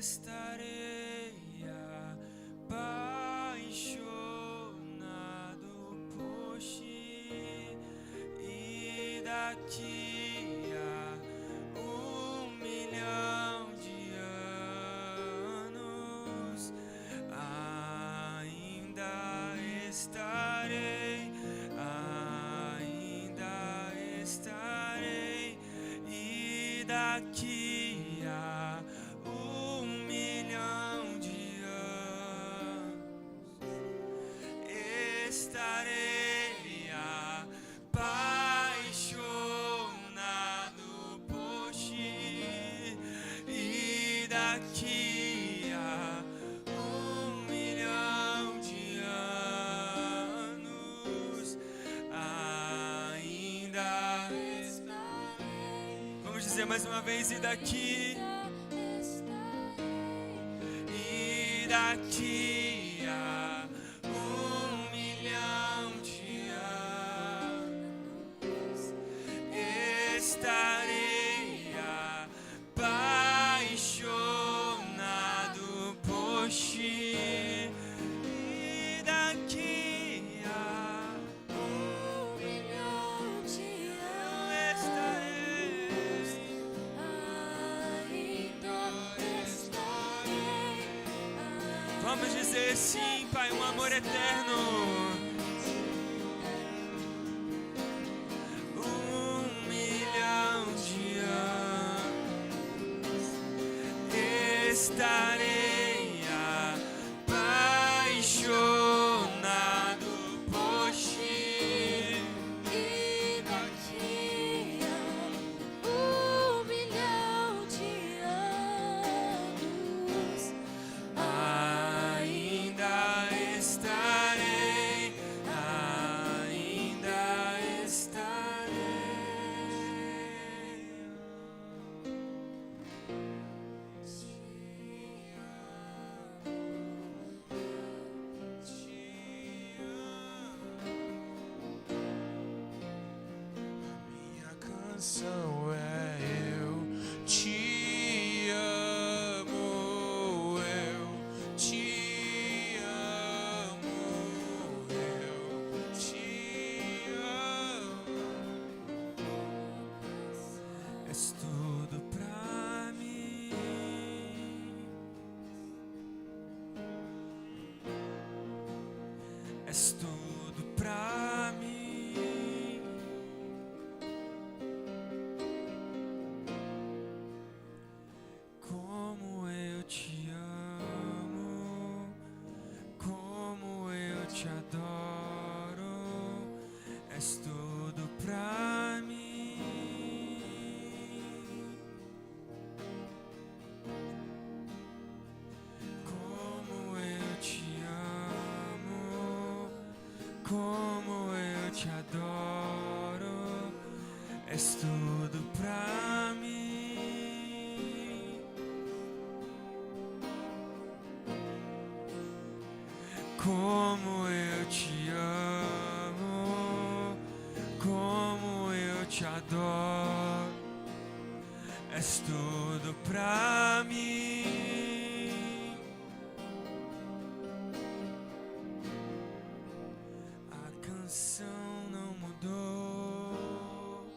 estarei apaixonado por ti, e daqui a 1.000.000 de anos ainda estarei, e daqui a 1.000.000 de anos estarei apaixonado por ti, e daqui a 1.000.000 de anos ainda estarei. Vamos dizer mais uma vez, e daqui a 1.000.000 de anos estarei apaixonado por ti, e daqui a 1.000.000 de anos estarei. Vamos dizer sim, Pai, um amor eterno. 1.000.000 de anos estarei apaixonado por ti, e daqui a 1.000.000 de anos ainda estarei, ainda estarei. Minha canção é eu te amo, eu te amo, eu te amo. És tudo pra mim, és tudo pra mim. Como eu te amo, como eu te adoro, és tudo pra mim. Como eu te amo, como eu te adoro, és tudo pra mim. Como eu te amo, como eu te adoro, és tudo pra mim. A canção não mudou,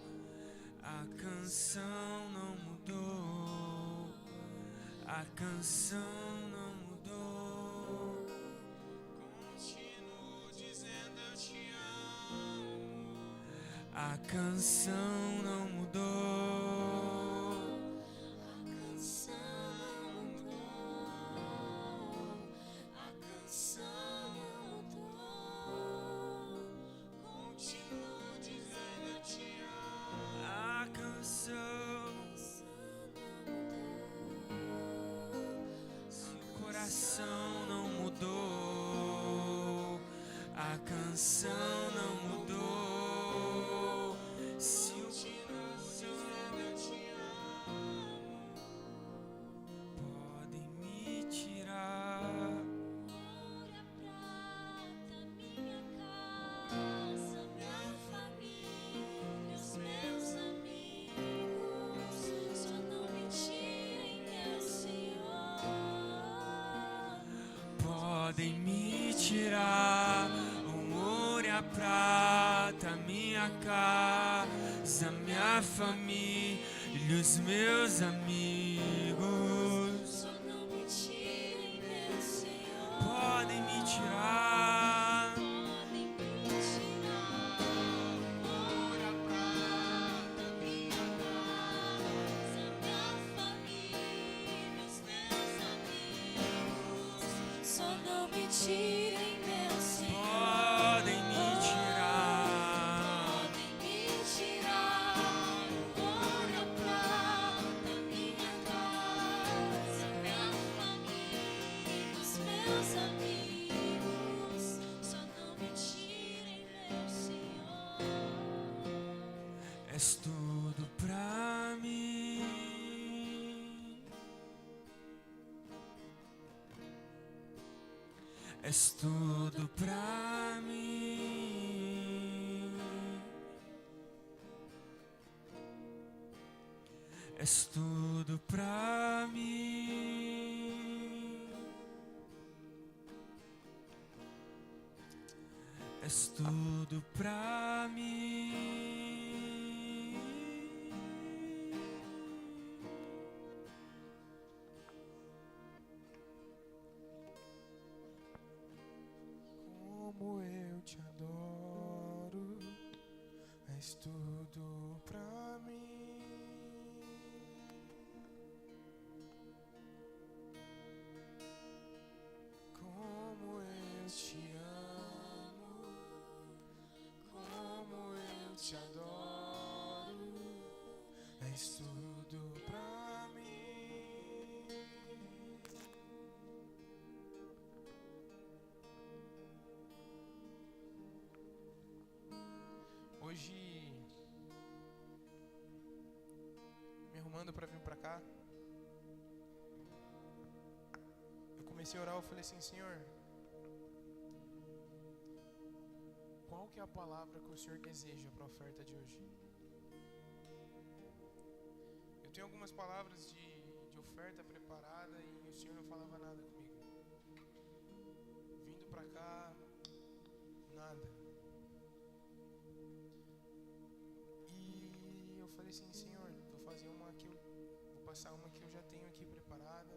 a canção não mudou, a canção não mudou. Continuo dizendo eu te amo. A canção não mudou. A canção não mudou. A canção não mudou. Continuo dizendo eu te amo. A canção, o coração não mudou. A canção não mudou. Se o coração Eu te amo. podem me tirar, Ouro, a prata, minha casa, minha família, os meus amigos, só não me tirem, meu Senhor. Podem me tirar o ouro e a prata, minha casa, minha família e os meus amigos. Só não me tirem, meu Senhor. Podem me tirar. Podem me tirar o ouro, a prata, minha casa, minha família, os meus amigos. Só não me tirem, meu Senhor. Podem me tirar. Podem me tirar o ouro, a prata, minha casa, minha família, os meus amigos. Só não me tirem, meu Senhor. És tudo pra mim. És tudo pra mim. És tudo pra mim. És tudo pra mim. Como eu te adoro, és tudo pra mim. Como eu te amo, como eu te adoro, és tudo pra mim. Hoje, me arrumando pra vir pra cá, eu comecei a orar, eu falei assim: Senhor, qual que é a palavra que o Senhor deseja para a oferta de hoje? Eu tenho algumas palavras de oferta preparada e o Senhor não falava nada comigo. Vindo pra cá, nada. E eu falei assim: Senhor, vou fazer uma que vou passar uma que eu já tenho aqui preparada,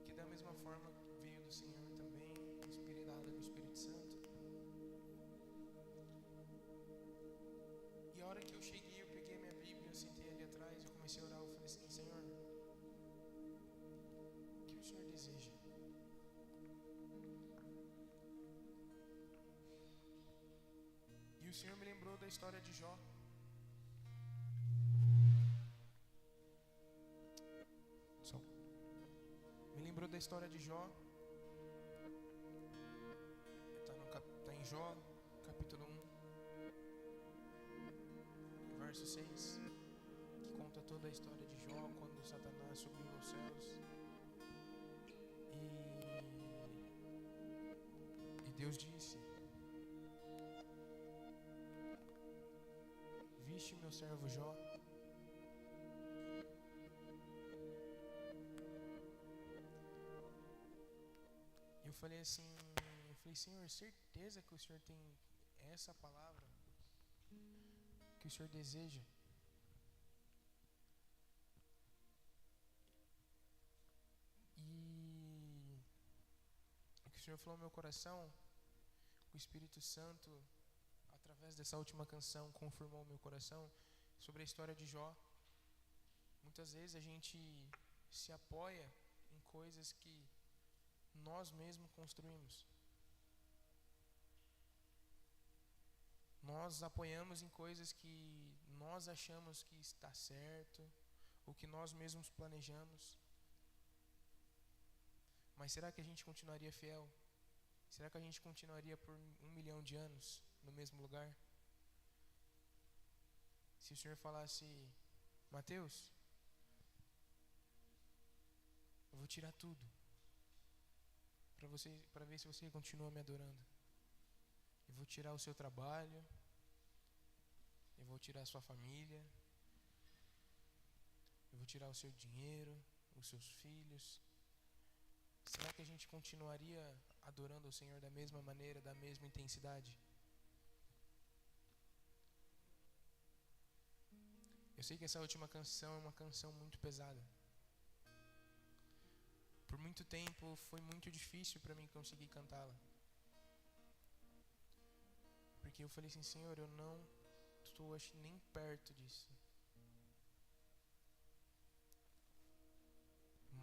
que da mesma forma veio do Senhor também, inspirada do Espírito Santo. E a hora que eu cheguei, eu peguei minha Bíblia, eu sentei ali atrás, eu comecei a orar, eu falei assim: Senhor, o que o Senhor deseja? E o Senhor me lembrou da história de Jó. Me lembrou da história de Jó. Tá em Jó, capítulo 1, verso 6, que conta toda a história de Jó quando Satanás subiu aos céus. E Deus disse: viste meu servo Jó? Eu falei assim, Senhor, certeza que o Senhor tem essa palavra que o Senhor deseja? E o que o Senhor falou no meu coração, o Espírito Santo, através dessa última canção, confirmou o meu coração sobre a história de Jó. Muitas vezes a gente se apoia em coisas que nós mesmos construímos. Nós apoiamos em coisas que nós achamos que está certo, ou que nós mesmos planejamos. Mas será que a gente continuaria fiel? Será que a gente continuaria por 1 milhão de anos no mesmo lugar? Se o Senhor falasse: Mateus, eu vou tirar tudo para ver se você continua me adorando. Eu vou tirar o seu trabalho, eu vou tirar a sua família, eu vou tirar o seu dinheiro, os seus filhos. será que a gente continuaria adorando ao Senhor da mesma maneira, da mesma intensidade? Eu sei que essa última canção é uma canção muito pesada. Por muito tempo foi muito difícil para mim conseguir cantá-la. Porque eu falei assim, Senhor, eu não estou acho, nem perto disso.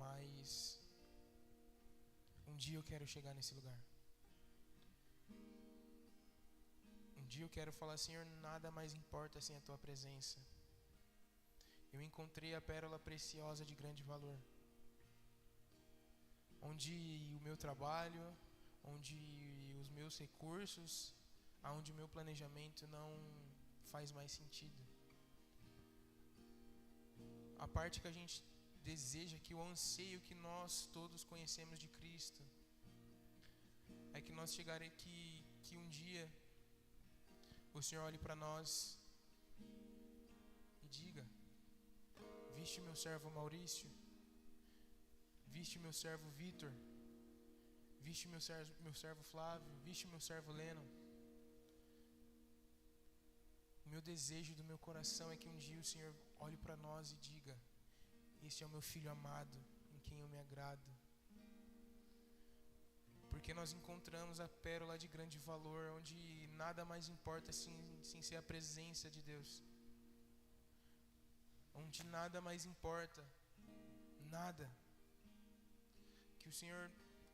Mas um dia eu quero chegar nesse lugar. Um dia eu quero falar, Senhor, nada mais importa sem a Tua presença. Eu encontrei a pérola preciosa de grande valor. Onde o meu trabalho, onde os meus recursos, onde o meu planejamento não faz mais sentido. A parte que a gente deseja, que o anseio que nós todos conhecemos de Cristo, é que nós chegaremos que um dia o Senhor olhe para nós e diga: viste meu servo Maurício, viste meu servo Vitor, viste meu servo Flávio, viste meu servo Lennon. O meu desejo do meu coração é que um dia o Senhor olhe para nós e diga: este é o meu filho amado, em quem eu me agrado. Porque nós encontramos a pérola de grande valor, onde nada mais importa sem ser a presença de Deus. Onde nada mais importa, nada. Que o Senhor,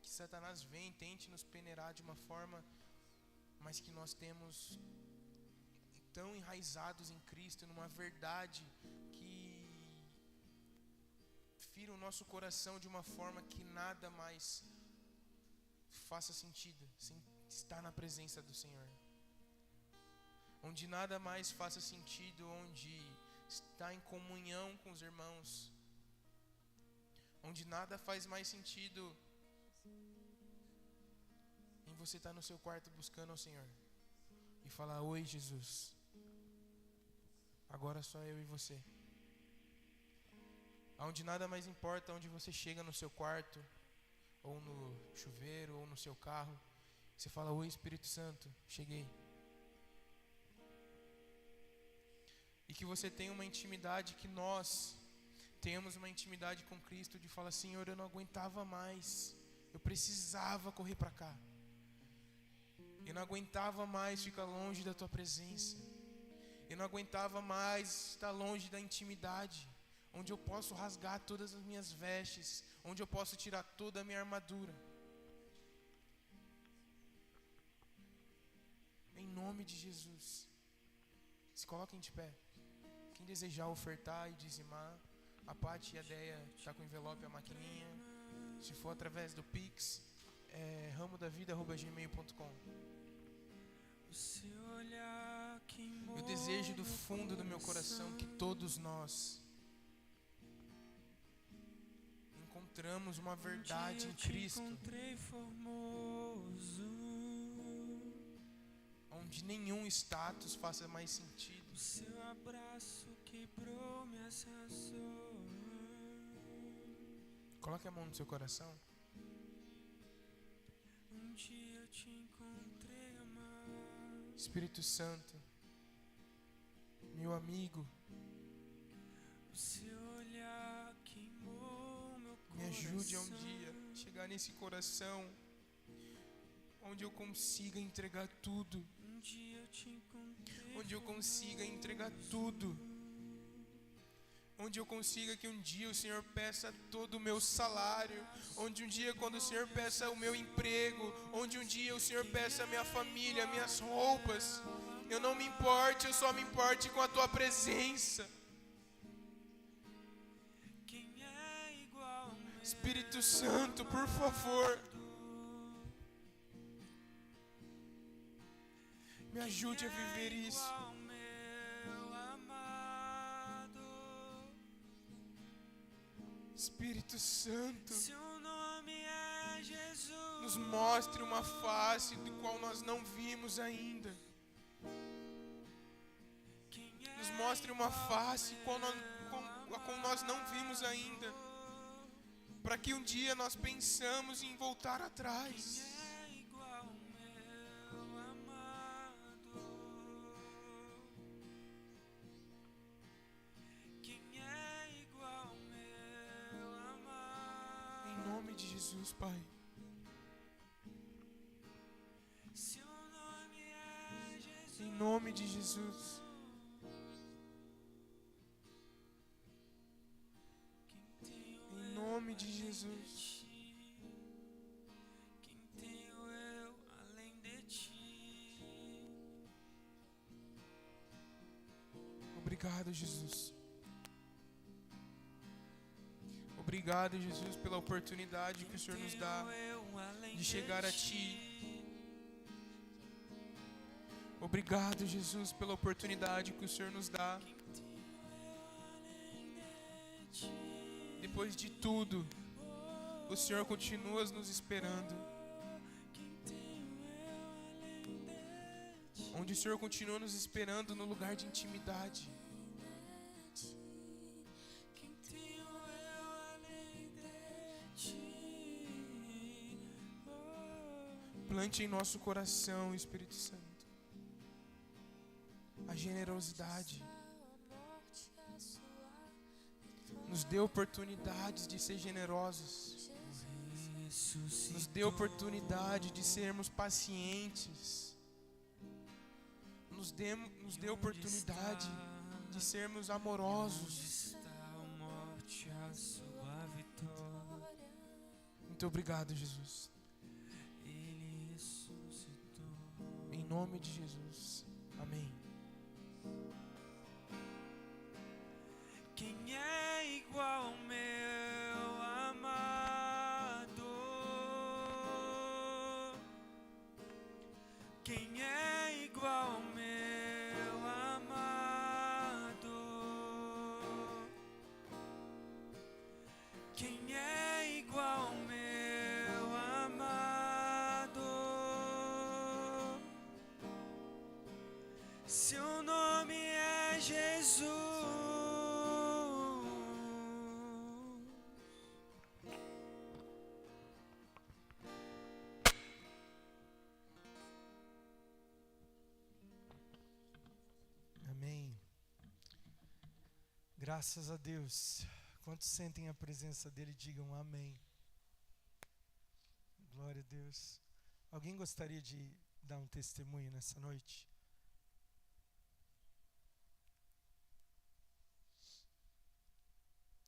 que Satanás vem e tente nos peneirar de uma forma, mas que nós temos tão enraizados em Cristo, numa verdade que fira o nosso coração de uma forma que nada mais faça sentido sem estar na presença do Senhor. Onde nada mais faça sentido, onde está em comunhão com os irmãos. Onde nada faz mais sentido em você estar no seu quarto buscando ao Senhor e falar: oi Jesus, agora só eu e você. Onde nada mais importa, onde você chega no seu quarto, ou no chuveiro, ou no seu carro, você fala: oi Espírito Santo, cheguei. E que você tenha uma intimidade, que nós tenhamos uma intimidade com Cristo, de falar: Senhor, eu não aguentava mais, eu precisava correr para cá, eu não aguentava mais ficar longe da Tua presença, eu não aguentava mais estar longe da intimidade, onde eu posso rasgar todas as minhas vestes, onde eu posso tirar toda a minha armadura. Em nome de Jesus, se coloquem de pé. Quem desejar ofertar e dizimar, a Paty e a Deia está com o envelope e a maquininha. Se for através do Pix, ramodavida@gmail.com. Eu desejo do fundo do meu coração que todos nós encontramos uma verdade em Cristo, onde nenhum status faça mais sentido. O seu abraço quebrou minhas razões. Coloque a mão no seu coração. Um dia eu te encontrei amado. Espírito Santo, meu amigo, O seu olhar queimou meu coração. me ajude a um dia chegar nesse coração onde eu consiga entregar tudo, Um dia eu te encontrei. onde eu consiga entregar tudo, onde eu consiga que um dia o Senhor peça todo o meu salário, onde um dia quando o Senhor peça o meu emprego, onde um dia o Senhor peça a minha família, minhas roupas, eu não me importe, eu só me importe com a Tua presença. Quem é igual ao meu Espírito Santo, por favor, me ajude a viver isso. igual ao meu amado. Espírito Santo, Seu nome é Jesus. nos mostre uma face do qual nós não vimos ainda. Quem é Nos mostre uma face a qual nós não vimos ainda, para que um dia nós pensamos em voltar atrás. é igual ao meu amado? Quem é igual ao meu amado? Em nome de Jesus, Pai. Seu nome é Jesus. Em nome de Jesus. Em nome de Jesus. Quem tenho eu além de ti? Obrigado, Jesus. Obrigado, Jesus, pela oportunidade que o Senhor nos dá de chegar a Ti. Obrigado, Jesus, pela oportunidade que o Senhor nos dá. Depois de tudo, o Senhor continua nos esperando. Onde o Senhor continua nos esperando no lugar de intimidade. Quem tenho eu além de ti? Plante em nosso coração, Espírito Santo, a generosidade. Nos dê oportunidades de ser generosos. Nos dê oportunidade de sermos pacientes. Nos dê oportunidade de sermos amorosos. Muito obrigado, Jesus. Ele ressuscitou. Em nome de Jesus. Amém. Quem é igual ao meu amado? Quem é igual ao meu amado? Quem é igual ao meu amado? Seu nome é Jesus. Amém. Graças a Deus. Quantos sentem a presença dele, digam amém. Glória a Deus. Alguém gostaria de dar um testemunho nessa noite?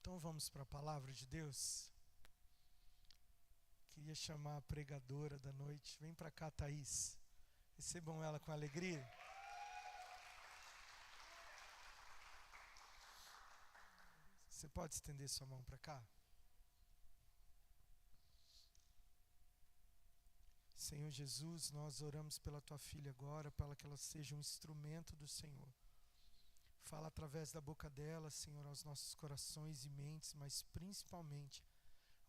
Então vamos para a palavra de Deus. Queria chamar a pregadora da noite. Vem para cá, Thaís. Recebam ela com alegria. Você pode estender sua mão para cá? Senhor Jesus, nós oramos pela tua filha agora, para que ela seja um instrumento do Senhor. Fala através da boca dela, Senhor, aos nossos corações e mentes, mas principalmente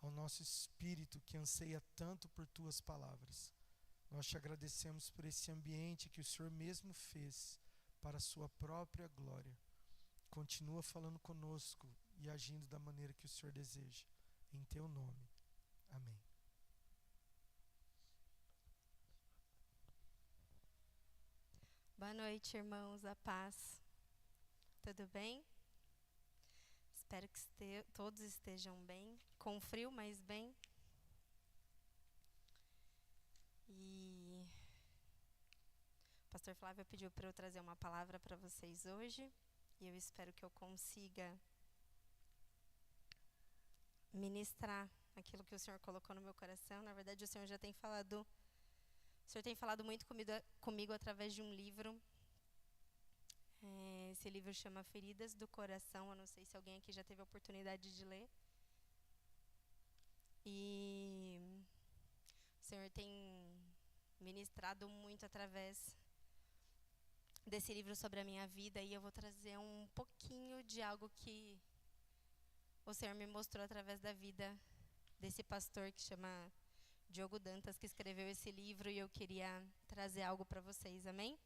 ao nosso espírito que anseia tanto por tuas palavras. Nós te agradecemos por esse ambiente que o Senhor mesmo fez para a sua própria glória. Continua falando conosco e agindo da maneira que o Senhor deseja. Em teu nome. Amém. Boa noite, irmãos, a paz. Tudo bem? Espero que todos estejam bem. Com frio, mas bem. E o pastor Flávio pediu para eu trazer uma palavra para vocês hoje. E eu espero que eu consiga ministrar aquilo que o Senhor colocou no meu coração. Na verdade, o Senhor já tem falado. O Senhor tem falado muito comigo através de um livro. Esse livro chama Feridas do Coração. Eu não sei se alguém aqui já teve a oportunidade de ler. E o Senhor tem ministrado muito através desse livro sobre a minha vida. E eu vou trazer um pouquinho de algo que o Senhor me mostrou através da vida desse pastor que chama Diogo Dantas, que escreveu esse livro, e eu queria trazer algo para vocês, amém?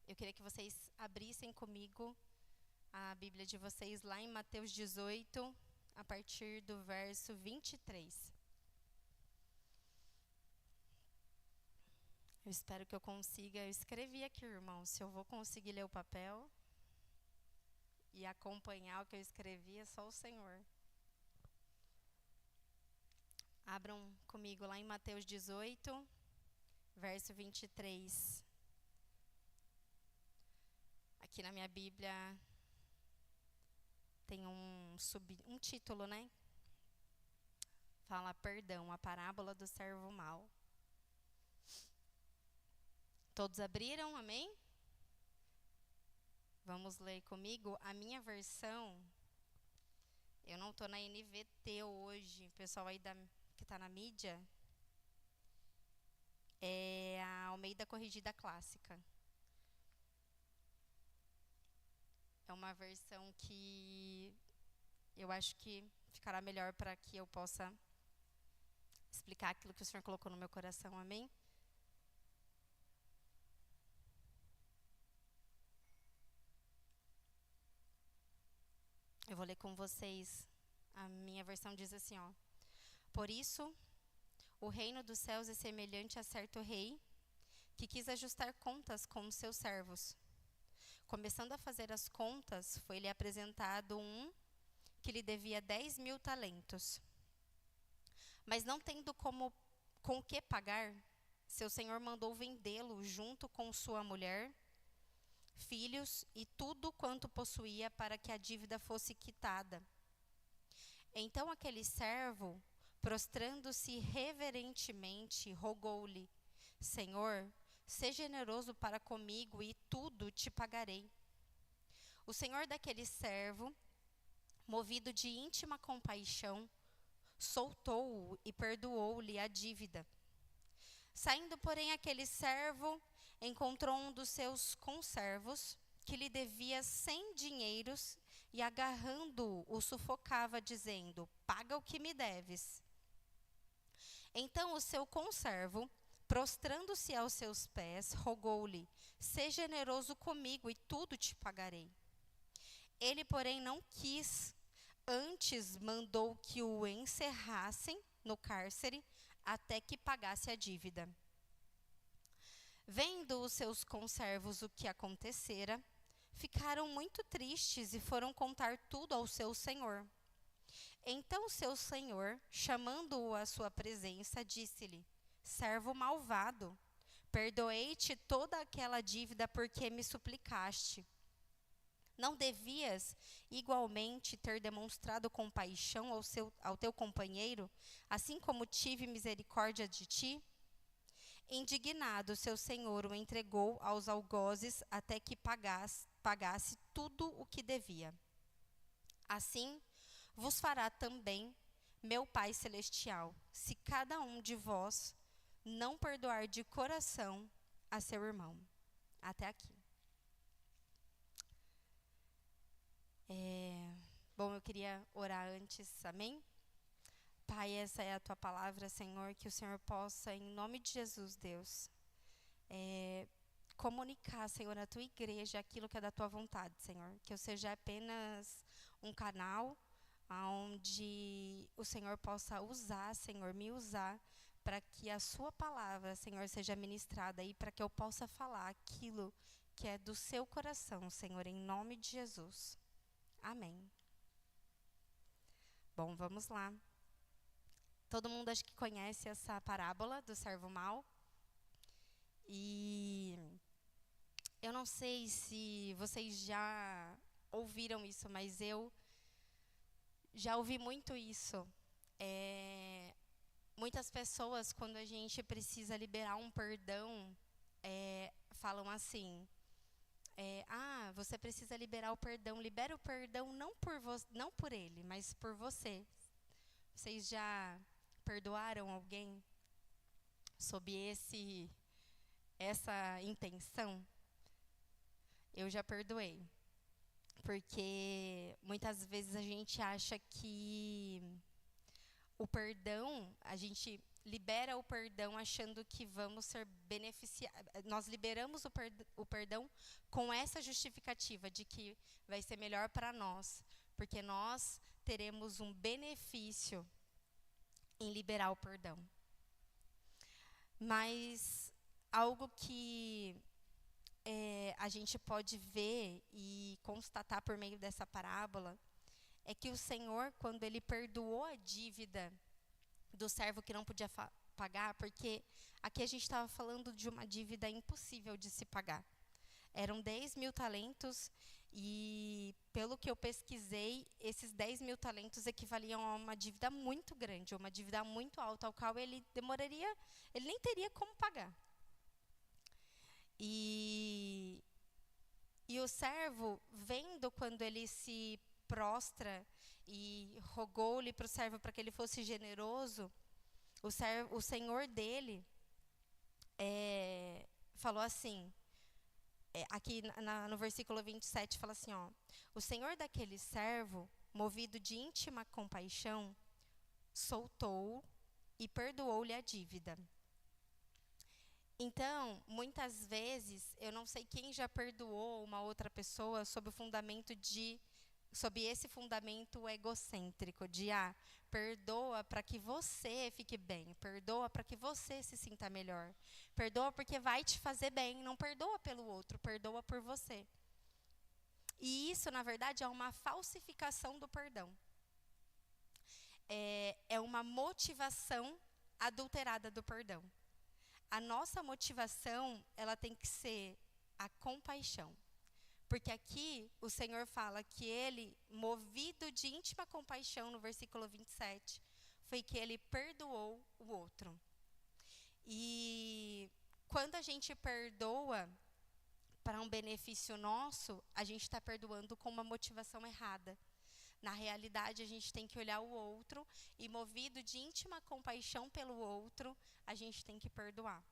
Eu queria que vocês abrissem comigo a Bíblia de vocês lá em Mateus 18, a partir do verso 23. Eu espero que eu consiga. Eu escrevi aqui, irmão. Se eu vou conseguir ler o papel e acompanhar o que eu escrevi, é só o Senhor. Abram comigo lá em Mateus 18, verso 23. Aqui na minha Bíblia tem um título, né? Fala perdão, a parábola do servo mau. Todos abriram, amém? Vamos ler comigo. A minha versão, eu não estou na NVT hoje, pessoal aí que está na mídia, é a Almeida Corrigida Clássica. É uma versão que eu acho que ficará melhor para que eu possa explicar aquilo que o Senhor colocou no meu coração, amém? Eu vou ler com vocês. A minha versão diz assim, ó. Por isso, o reino dos céus é semelhante a certo rei que quis ajustar contas com os seus servos. Começando a fazer as contas, foi-lhe apresentado um que lhe devia 10.000 talentos. Mas não tendo com o que pagar, seu senhor mandou vendê-lo junto com sua mulher, filhos e tudo quanto possuía para que a dívida fosse quitada. Então aquele servo, prostrando-se reverentemente, rogou-lhe: Senhor, seja generoso para comigo e tudo te pagarei. O senhor daquele servo, movido de íntima compaixão, soltou-o e perdoou-lhe a dívida. Saindo, porém, aquele servo encontrou um dos seus conservos que lhe devia 100 dinheiros e, agarrando-o, o sufocava, dizendo: paga o que me deves. Então o seu conservo, prostrando-se aos seus pés, rogou-lhe: seja generoso comigo e tudo te pagarei. Ele, porém, não quis, antes mandou que o encerrassem no cárcere até que pagasse a dívida. Vendo os seus conservos o que acontecera, ficaram muito tristes e foram contar tudo ao seu senhor. Então seu senhor, chamando-o à sua presença, disse-lhe: servo malvado, perdoei-te toda aquela dívida porque me suplicaste. Não devias, igualmente, ter demonstrado compaixão ao teu companheiro, assim como tive misericórdia de ti? Indignado, seu senhor o entregou aos algozes até que pagasse tudo o que devia. Assim vos fará também meu Pai Celestial, se cada um de vós não perdoar de coração a seu irmão. Até aqui. Bom, eu queria orar antes, amém? Pai, essa é a Tua palavra, Senhor, que o Senhor possa, em nome de Jesus, Deus, comunicar, Senhor, à Tua igreja aquilo que é da Tua vontade, Senhor. Que eu seja apenas um canal onde o Senhor possa usar, Senhor, me usar, para que a Sua palavra, Senhor, seja ministrada e para que eu possa falar aquilo que é do Seu coração, Senhor, em nome de Jesus. Amém. Bom, vamos lá. Todo mundo acho que conhece essa parábola do servo mau. E eu não sei se vocês já ouviram isso, mas eu já ouvi muito isso. Muitas pessoas, quando a gente precisa liberar um perdão, falam assim: você precisa liberar o perdão. Libera o perdão não por ele, mas por você. Vocês já perdoaram alguém sob essa intenção? Eu já perdoei. Porque muitas vezes a gente acha que o perdão, a gente libera o perdão achando que vamos ser beneficiados. Nós liberamos o perdão com essa justificativa de que vai ser melhor para nós, porque nós teremos um benefício em liberar o perdão. Mas algo que a gente pode ver e constatar por meio dessa parábola é que o Senhor, quando Ele perdoou a dívida do servo que não podia pagar, porque aqui a gente estava falando de uma dívida impossível de se pagar. Eram 10.000 talentos e, pelo que eu pesquisei, esses 10.000 talentos equivaliam a uma dívida muito grande, uma dívida muito alta, ao qual ele nem teria como pagar. E o servo, vendo quando ele se prostra e rogou-lhe para o servo para que ele fosse generoso, o senhor dele falou assim, aqui no versículo 27, fala assim, ó, o senhor daquele servo, movido de íntima compaixão, soltou-o e perdoou-lhe a dívida. Então, muitas vezes, eu não sei quem já perdoou uma outra pessoa sob esse fundamento egocêntrico de perdoa para que você fique bem, perdoa para que você se sinta melhor, perdoa porque vai te fazer bem, não perdoa pelo outro, perdoa por você. E isso, na verdade, é uma falsificação do perdão. É uma motivação adulterada do perdão. A nossa motivação, ela tem que ser a compaixão. Porque aqui o Senhor fala que Ele, movido de íntima compaixão, no versículo 27, foi que Ele perdoou o outro. E quando a gente perdoa para um benefício nosso, a gente está perdoando com uma motivação errada. Na realidade, a gente tem que olhar o outro e, movido de íntima compaixão pelo outro, a gente tem que perdoar.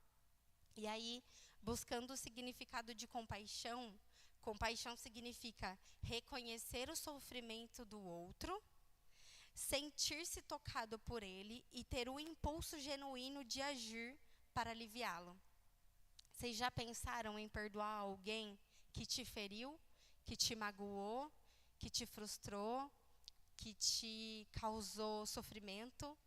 E aí, buscando o significado de compaixão, compaixão significa reconhecer o sofrimento do outro, sentir-se tocado por ele e ter o impulso genuíno de agir para aliviá-lo. Vocês já pensaram em perdoar alguém que te feriu, que te magoou, que te frustrou, que te causou sofrimento?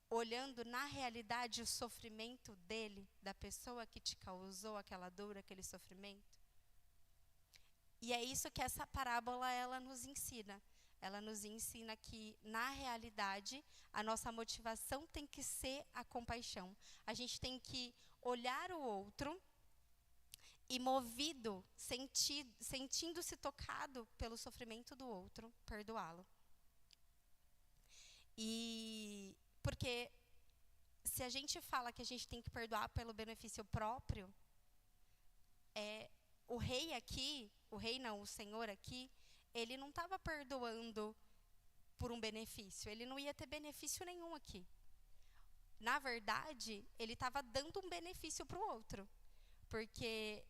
Olhando na realidade o sofrimento dele, da pessoa que te causou aquela dor, aquele sofrimento? E é isso que essa parábola ela nos ensina. Ela nos ensina que, na realidade, a nossa motivação tem que ser a compaixão. A gente tem que olhar o outro e, movido, sentindo-se tocado pelo sofrimento do outro, perdoá-lo. E porque se a gente fala que a gente tem que perdoar pelo benefício próprio, o rei aqui, o Senhor aqui, ele não estava perdoando por um benefício, ele não ia ter benefício nenhum aqui. Na verdade, ele estava dando um benefício para o outro, porque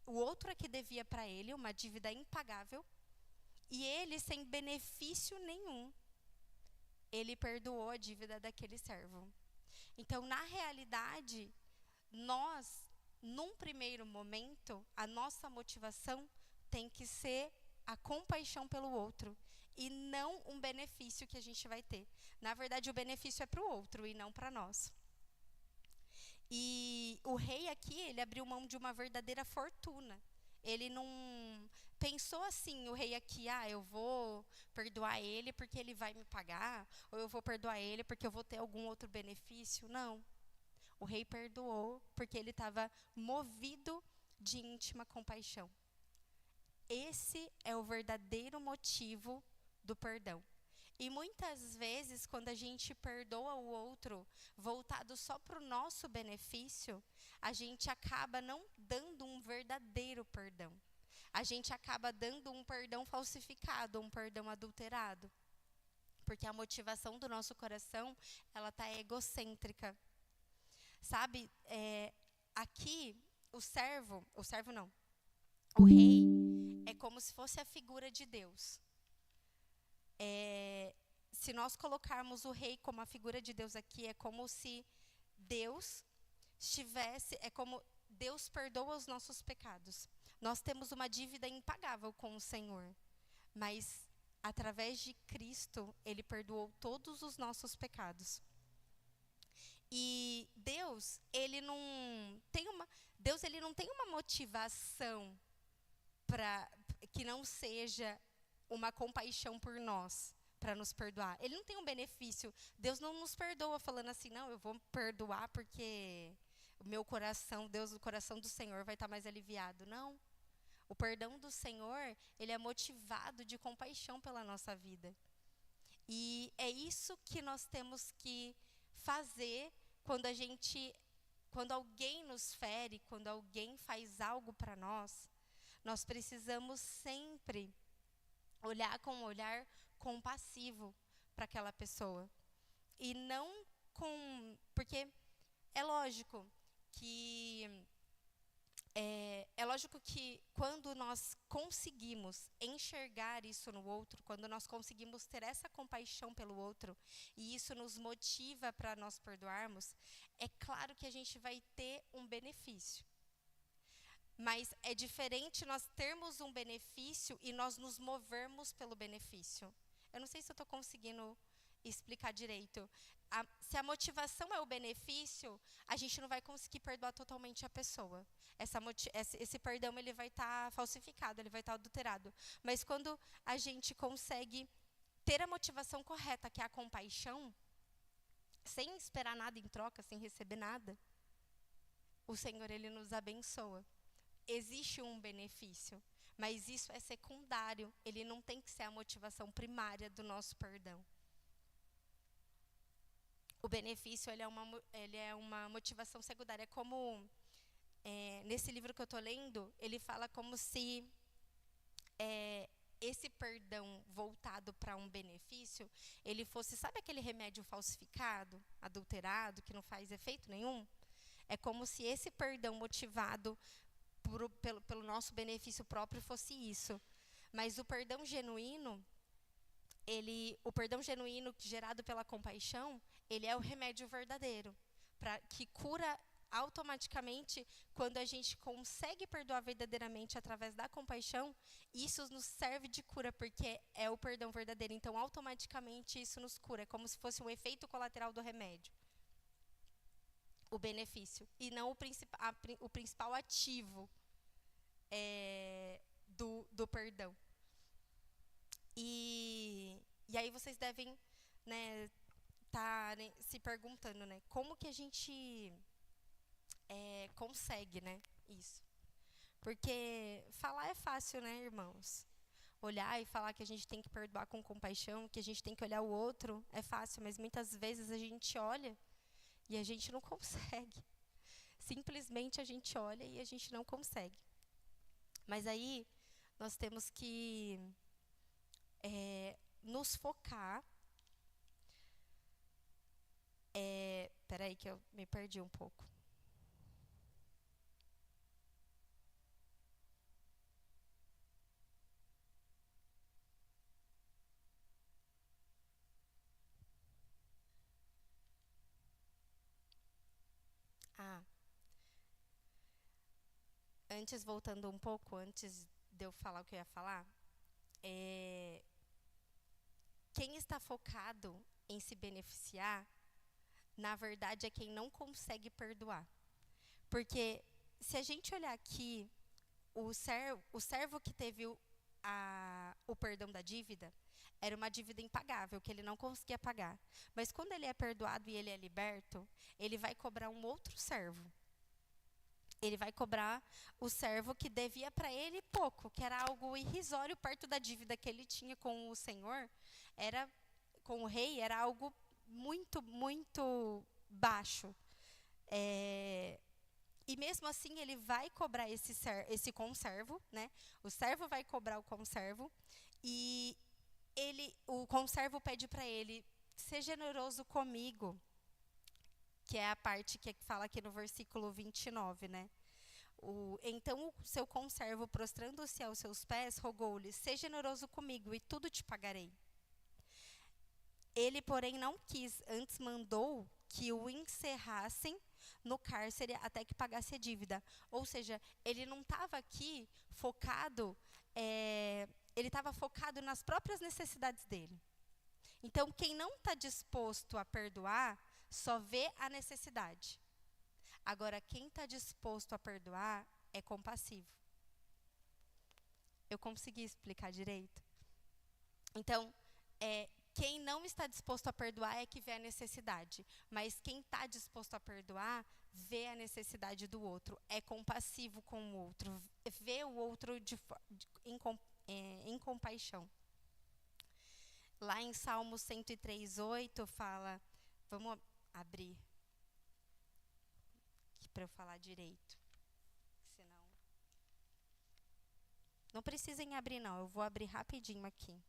o outro é que devia para ele uma dívida impagável, e ele, sem benefício nenhum, ele perdoou a dívida daquele servo. Então, na realidade, nós, num primeiro momento, a nossa motivação tem que ser a compaixão pelo outro e não um benefício que a gente vai ter. Na verdade, o benefício é para o outro e não para nós. E o rei aqui, ele abriu mão de uma verdadeira fortuna. Ele não pensou assim, o rei aqui, eu vou perdoar ele porque ele vai me pagar, ou eu vou perdoar ele porque eu vou ter algum outro benefício. Não. O rei perdoou porque ele estava movido de íntima compaixão. Esse é o verdadeiro motivo do perdão. E muitas vezes, quando a gente perdoa o outro, voltado só para o nosso benefício, a gente acaba não dando um verdadeiro perdão. A gente acaba dando um perdão falsificado, um perdão adulterado. Porque a motivação do nosso coração, ela está egocêntrica. Sabe, aqui, o rei é como se fosse a figura de Deus. Se nós colocarmos o rei como a figura de Deus aqui, é como se Deus como Deus perdoa os nossos pecados. Nós temos uma dívida impagável com o Senhor, mas através de Cristo, ele perdoou todos os nossos pecados. E Deus, ele não tem uma motivação para que não seja uma compaixão por nós, para nos perdoar. Ele não tem um benefício. Deus não nos perdoa falando assim, não, eu vou perdoar porque o meu coração, o coração do Senhor vai estar mais aliviado. Não. O perdão do Senhor, ele é motivado de compaixão pela nossa vida. E é isso que nós temos que fazer quando alguém nos fere, quando alguém faz algo para nós. Nós precisamos sempre olhar com um olhar compassivo para aquela pessoa. E não porque é lógico que quando nós conseguimos enxergar isso no outro, quando nós conseguimos ter essa compaixão pelo outro, e isso nos motiva para nós perdoarmos, é claro que a gente vai ter um benefício. Mas é diferente nós termos um benefício e nós nos movermos pelo benefício. Eu não sei se eu estou conseguindo explicar direito. Se a motivação é o benefício, a gente não vai conseguir perdoar totalmente a pessoa. Esse perdão ele vai estar falsificado, ele vai estar adulterado. Mas quando a gente consegue ter a motivação correta, que é a compaixão, sem esperar nada em troca, sem receber nada, o Senhor ele nos abençoa. Existe um benefício, mas isso é secundário. Ele não tem que ser a motivação primária do nosso perdão. O benefício ele é uma motivação secundária. É como, nesse livro que eu estou lendo, ele fala como se esse perdão voltado para um benefício, ele fosse, sabe aquele remédio falsificado, adulterado, que não faz efeito nenhum? É como se esse perdão motivado pelo nosso benefício próprio fosse isso. Mas o perdão genuíno, o perdão genuíno gerado pela compaixão, ele é o remédio verdadeiro, que cura automaticamente. Quando a gente consegue perdoar verdadeiramente através da compaixão, isso nos serve de cura, porque é o perdão verdadeiro. Então, automaticamente, isso nos cura. É como se fosse um efeito colateral do remédio. O benefício. E não o principal ativo do perdão. E aí vocês devem estar se perguntando, como que a gente consegue, isso. Porque falar é fácil, irmãos? Olhar e falar que a gente tem que perdoar com compaixão, que a gente tem que olhar o outro, é fácil, mas muitas vezes a gente olha e a gente não consegue. Simplesmente a gente olha e a gente não consegue. Mas aí nós temos que nos focar. Peraí que eu me perdi um pouco. Voltando um pouco, antes de eu falar o que eu ia falar, quem está focado em se beneficiar, na verdade, é quem não consegue perdoar. Porque, se a gente olhar aqui, o servo que teve o perdão da dívida, era uma dívida impagável, que ele não conseguia pagar. Mas, quando ele é perdoado e ele é liberto, ele vai cobrar um outro servo. Ele vai cobrar o servo que devia para ele pouco, que era algo irrisório perto da dívida que ele tinha com o Senhor, com o rei, era algo muito, muito baixo. E mesmo assim ele vai cobrar esse conservo, O servo vai cobrar o conservo e o conservo pede para ele: "Seja generoso comigo", que é a parte que fala aqui no versículo 29, Então o seu conservo, prostrando-se aos seus pés, rogou-lhe: "Seja generoso comigo, e tudo te pagarei." Ele, porém, não quis, antes mandou que o encerrassem no cárcere até que pagasse a dívida. Ou seja, ele não estava aqui focado ele estava focado nas próprias necessidades dele. Então, quem não está disposto a perdoar, só vê a necessidade. Agora, quem está disposto a perdoar é compassivo. Eu consegui explicar direito? Então, quem não está disposto a perdoar é que vê a necessidade. Mas quem está disposto a perdoar, vê a necessidade do outro. É compassivo com o outro. Vê o outro em compaixão. Lá em Salmo 103:8 fala... Vamos abrir aqui para eu falar direito. Senão... Não precisem abrir, não. Eu vou abrir rapidinho aqui.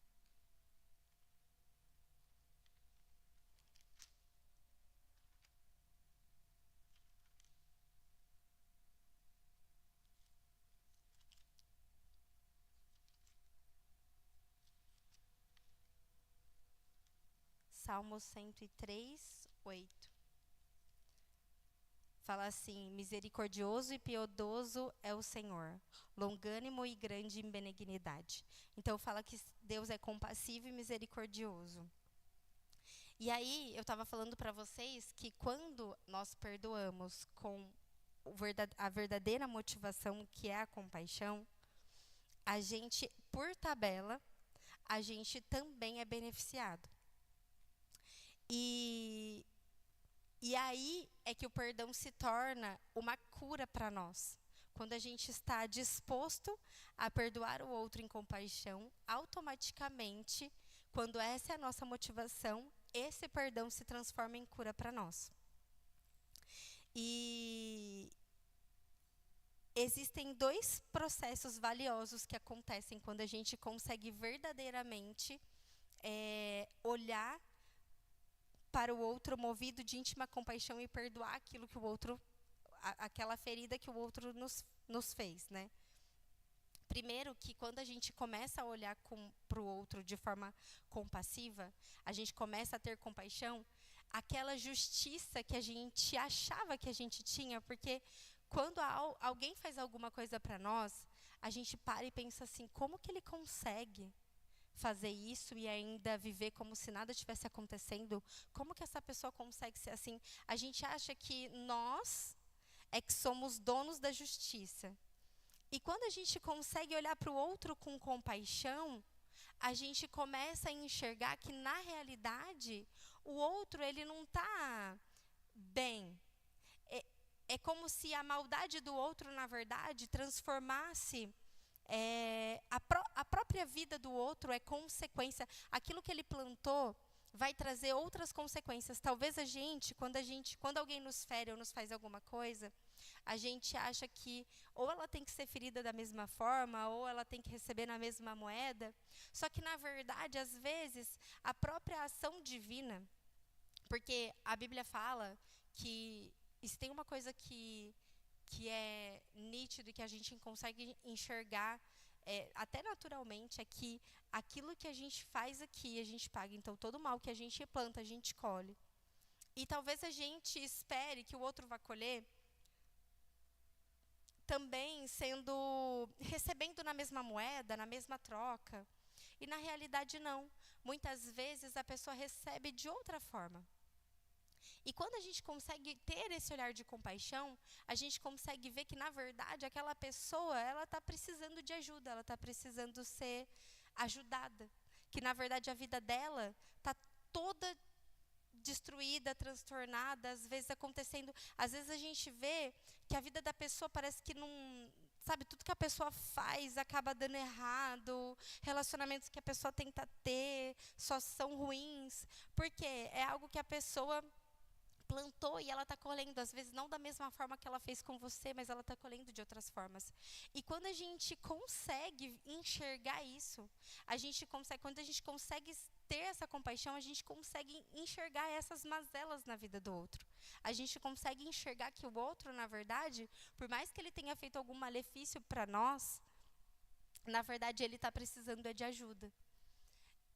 Salmo 103:8. Fala assim: misericordioso e piedoso é o Senhor, longânimo e grande em benignidade. Então fala que Deus é compassivo e misericordioso. E aí eu estava falando para vocês que quando nós perdoamos com a verdadeira motivação, que é a compaixão, a gente, por tabela, a gente também é beneficiado. E aí é que o perdão se torna uma cura para nós. Quando a gente está disposto a perdoar o outro em compaixão, automaticamente, quando essa é a nossa motivação, esse perdão se transforma em cura para nós. E existem 2 processos valiosos que acontecem quando a gente consegue verdadeiramente olhar para o outro movido de íntima compaixão e perdoar aquilo que o outro, aquela ferida que o outro nos fez, né? Primeiro, que quando a gente começa a olhar para o outro de forma compassiva, a gente começa a ter compaixão, aquela justiça que a gente achava que a gente tinha, porque quando alguém faz alguma coisa para nós, a gente para e pensa assim, como que ele consegue fazer isso e ainda viver como se nada tivesse acontecendo? Como que essa pessoa consegue ser assim? A gente acha que nós é que somos donos da justiça. E quando a gente consegue olhar para o outro com compaixão, a gente começa a enxergar que, na realidade, o outro ele não está bem. É como se a maldade do outro, na verdade, transformasse... a própria vida do outro é consequência. Aquilo que ele plantou vai trazer outras consequências. Talvez quando alguém nos fere ou nos faz alguma coisa, a gente acha que ou ela tem que ser ferida da mesma forma, ou ela tem que receber na mesma moeda. Só que, na verdade, às vezes, a própria ação divina, porque a Bíblia fala que, e se tem uma coisa que é nítido e que a gente consegue enxergar até naturalmente, é que aquilo que a gente faz aqui, a gente paga. Então, todo mal que a gente planta, a gente colhe. E talvez a gente espere que o outro vá colher também recebendo na mesma moeda, na mesma troca. E, na realidade, não. Muitas vezes, a pessoa recebe de outra forma. E quando a gente consegue ter esse olhar de compaixão, a gente consegue ver que, na verdade, aquela pessoa, ela está precisando de ajuda, ela está precisando ser ajudada. Que, na verdade, a vida dela está toda destruída, transtornada, às vezes acontecendo. Às vezes a gente vê que a vida da pessoa parece que não... Sabe, tudo que a pessoa faz acaba dando errado, relacionamentos que a pessoa tenta ter só são ruins, porque é algo que a pessoa plantou e ela está colhendo, às vezes não da mesma forma que ela fez com você, mas ela está colhendo de outras formas. E quando a gente consegue enxergar isso, quando a gente consegue ter essa compaixão, a gente consegue enxergar essas mazelas na vida do outro. A gente consegue enxergar que o outro, na verdade, por mais que ele tenha feito algum malefício para nós, na verdade ele está precisando de ajuda.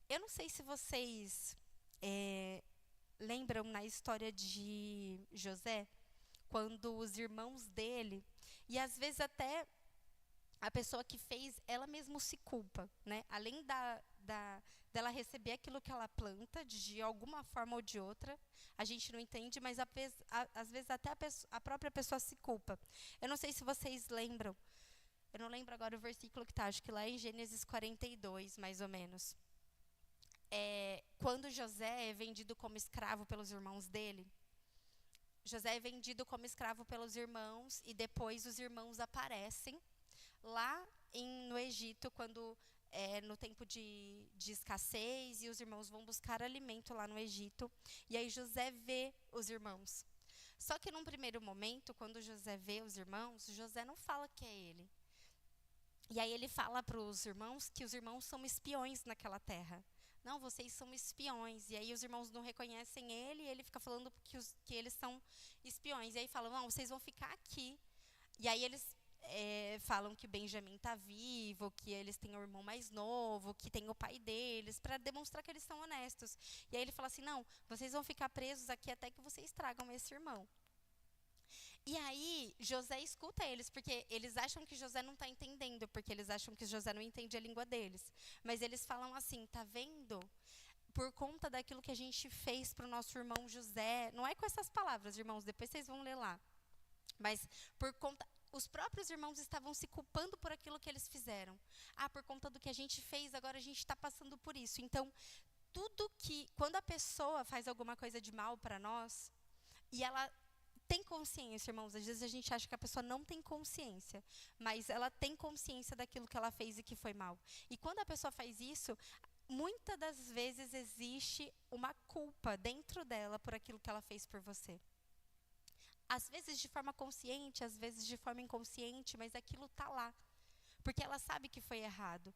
Eu não sei se vocês lembram na história de José, quando os irmãos dele, e às vezes até a pessoa que fez, ela mesma se culpa, né? Além dela receber aquilo que ela planta, de alguma forma ou de outra, a gente não entende, mas às vezes até a própria pessoa se culpa. Eu não sei se vocês lembram, eu não lembro agora o versículo que está, acho que lá em Gênesis 42, mais ou menos. Quando José é vendido como escravo pelos irmãos dele, José é vendido como escravo pelos irmãos e depois os irmãos aparecem lá no Egito, quando no tempo de escassez, e os irmãos vão buscar alimento lá no Egito. E aí José vê os irmãos. Só que num primeiro momento, quando José vê os irmãos, José não fala que é ele. E aí ele fala para os irmãos que os irmãos são espiões naquela terra. Não, vocês são espiões. E aí os irmãos não reconhecem ele, e ele fica falando que eles são espiões. E aí falam, não, vocês vão ficar aqui. E aí eles falam que Benjamim está vivo, que eles têm o irmão mais novo, que tem o pai deles, para demonstrar que eles são honestos. E aí ele fala assim, não, vocês vão ficar presos aqui até que vocês tragam esse irmão. E aí José escuta eles, porque eles acham que José não está entendendo, porque eles acham que José não entende a língua deles. Mas eles falam assim, tá vendo? Por conta daquilo que a gente fez para o nosso irmão José, não é com essas palavras, irmãos, depois vocês vão ler lá. Mas por conta, os próprios irmãos estavam se culpando por aquilo que eles fizeram. Por conta do que a gente fez, agora a gente está passando por isso. Então, quando a pessoa faz alguma coisa de mal para nós, e ela tem consciência, irmãos, às vezes a gente acha que a pessoa não tem consciência, mas ela tem consciência daquilo que ela fez e que foi mal. E quando a pessoa faz isso, muitas das vezes existe uma culpa dentro dela por aquilo que ela fez por você. Às vezes de forma consciente, às vezes de forma inconsciente, mas aquilo está lá. Porque ela sabe que foi errado.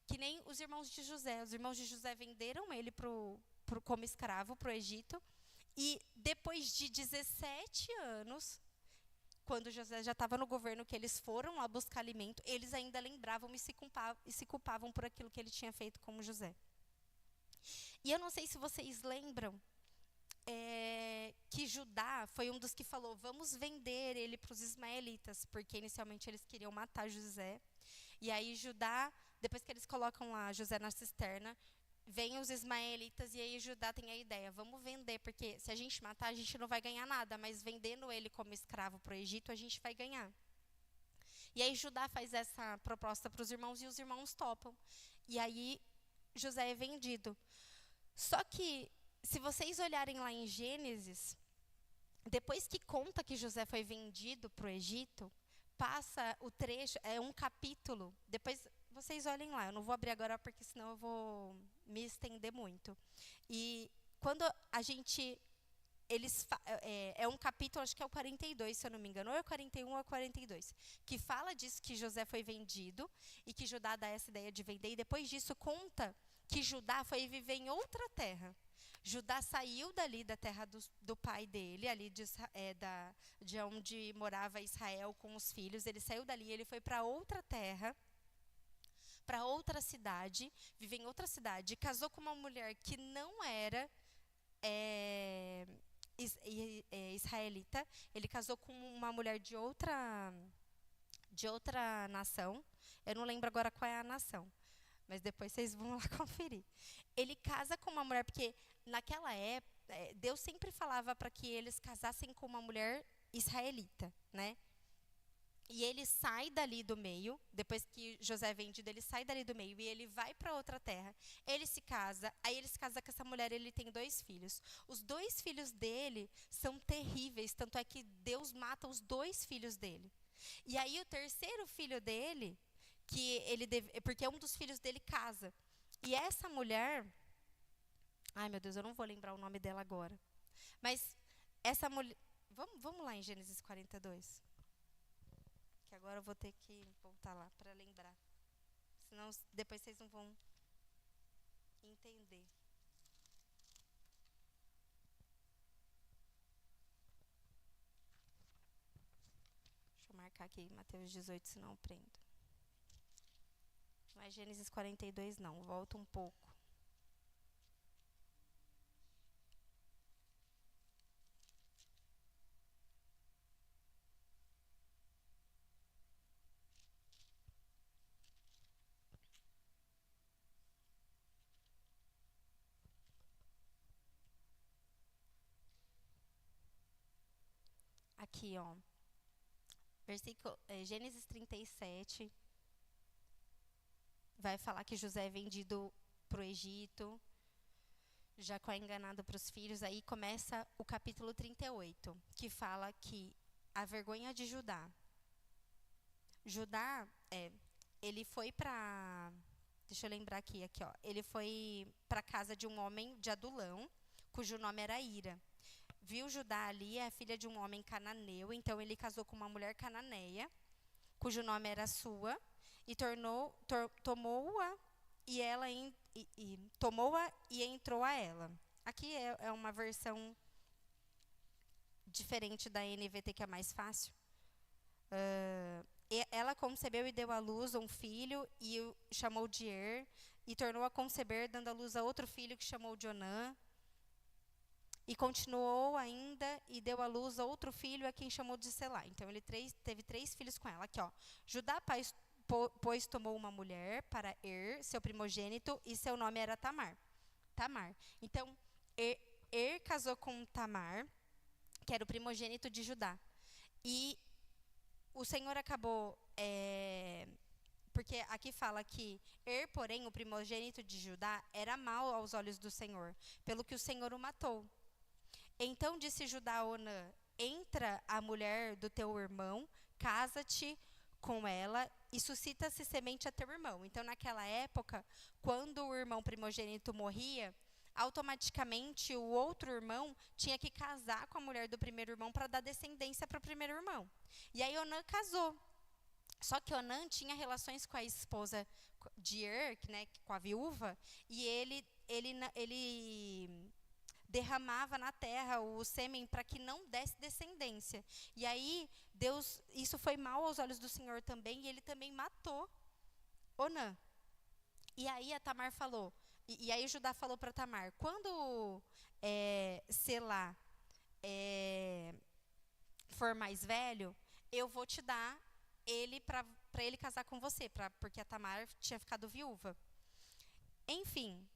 Que nem os irmãos de José. Os irmãos de José venderam ele como escravo para o Egito. E depois de 17 anos, quando José já estava no governo, que eles foram lá buscar alimento, eles ainda lembravam e se culpavam por aquilo que ele tinha feito com José. E eu não sei se vocês lembram, que Judá foi um dos que falou, vamos vender ele para os ismaelitas, porque inicialmente eles queriam matar José. E aí Judá, depois que eles colocam lá José na cisterna, vêm os ismaelitas, e aí Judá tem a ideia, vamos vender, porque se a gente matar, a gente não vai ganhar nada, mas vendendo ele como escravo para o Egito, a gente vai ganhar. E aí Judá faz essa proposta para os irmãos, e os irmãos topam. E aí José é vendido. Só que, se vocês olharem lá em Gênesis, depois que conta que José foi vendido para o Egito, passa o trecho, é um capítulo, depois vocês olhem lá, eu não vou abrir agora porque senão eu vou me estender muito. E quando a gente, é um capítulo, acho que é o 42, se eu não me engano, ou é o 41 ou é o 42, que fala disso, que José foi vendido, e que Judá dá essa ideia de vender, e depois disso conta que Judá foi viver em outra terra. Judá saiu dali da terra do pai dele, ali de onde morava Israel com os filhos. Ele saiu dali, ele foi para outra terra, para outra cidade, viveu em outra cidade, casou com uma mulher que não era israelita. Ele casou com uma mulher de outra nação. Eu não lembro agora qual é a nação, mas depois vocês vão lá conferir. Ele casa com uma mulher, porque naquela época, Deus sempre falava para que eles casassem com uma mulher israelita, né? E ele sai dali do meio, depois que José é vendido, ele sai dali do meio e ele vai para outra terra. Ele se casa, aí ele se casa com essa mulher, ele tem 2 filhos. Os 2 filhos dele são terríveis, tanto é que Deus mata os 2 filhos dele. E aí o terceiro filho dele, porque um dos filhos dele casa. E essa mulher, ai meu Deus, eu não vou lembrar o nome dela agora. Mas essa mulher, vamos lá em Gênesis 42. Que agora eu vou ter que voltar lá para lembrar. Senão depois vocês não vão entender. Deixa eu marcar aqui Mateus 18, senão eu prendo. Não é Gênesis 42, não. Volta um pouco. aqui, ó. Gênesis 37. Vai falar que José é vendido para o Egito. Jacó é enganado para os filhos. Aí começa o capítulo 38, que fala que a vergonha de Judá. Judá, ele foi para... Deixa eu lembrar aqui, ó. Ele foi para a casa de um homem de Adulão, cujo nome era Ira. Viu Judá ali, a filha de um homem cananeu, então ele casou com uma mulher cananeia, cujo nome era Sua, e tomou-a e entrou a ela. Aqui é uma versão diferente da NVT, que é mais fácil. Ela concebeu e deu à luz um filho e o chamou de e tornou a conceber, dando à luz a outro filho que chamou de Onã. E continuou ainda e deu à luz a outro filho a quem chamou de Selá. Então, ele teve 3 filhos com ela. Aqui, ó. Judá, pois, tomou uma mulher para seu primogênito, e seu nome era Tamar. Então, casou com Tamar, que era o primogênito de Judá. E o Senhor acabou... porque aqui fala que porém, o primogênito de Judá, era mau aos olhos do Senhor, pelo que o Senhor o matou. Então disse Judá a Onã: entra a mulher do teu irmão, casa-te com ela e suscita-se semente a teu irmão. Então, naquela época, quando o irmão primogênito morria, automaticamente o outro irmão tinha que casar com a mulher do primeiro irmão para dar descendência para o primeiro irmão. E aí Onã casou. Só que Onã tinha relações com a esposa de né, com a viúva, e ele derramava na terra o sêmen para que não desse descendência. E aí isso foi mal aos olhos do Senhor também, e ele também matou Onã. E aí a Tamar falou, e aí Judá falou para Tamar: quando Selá for mais velho, eu vou te dar ele para ele casar com você, porque a Tamar tinha ficado viúva. Enfim,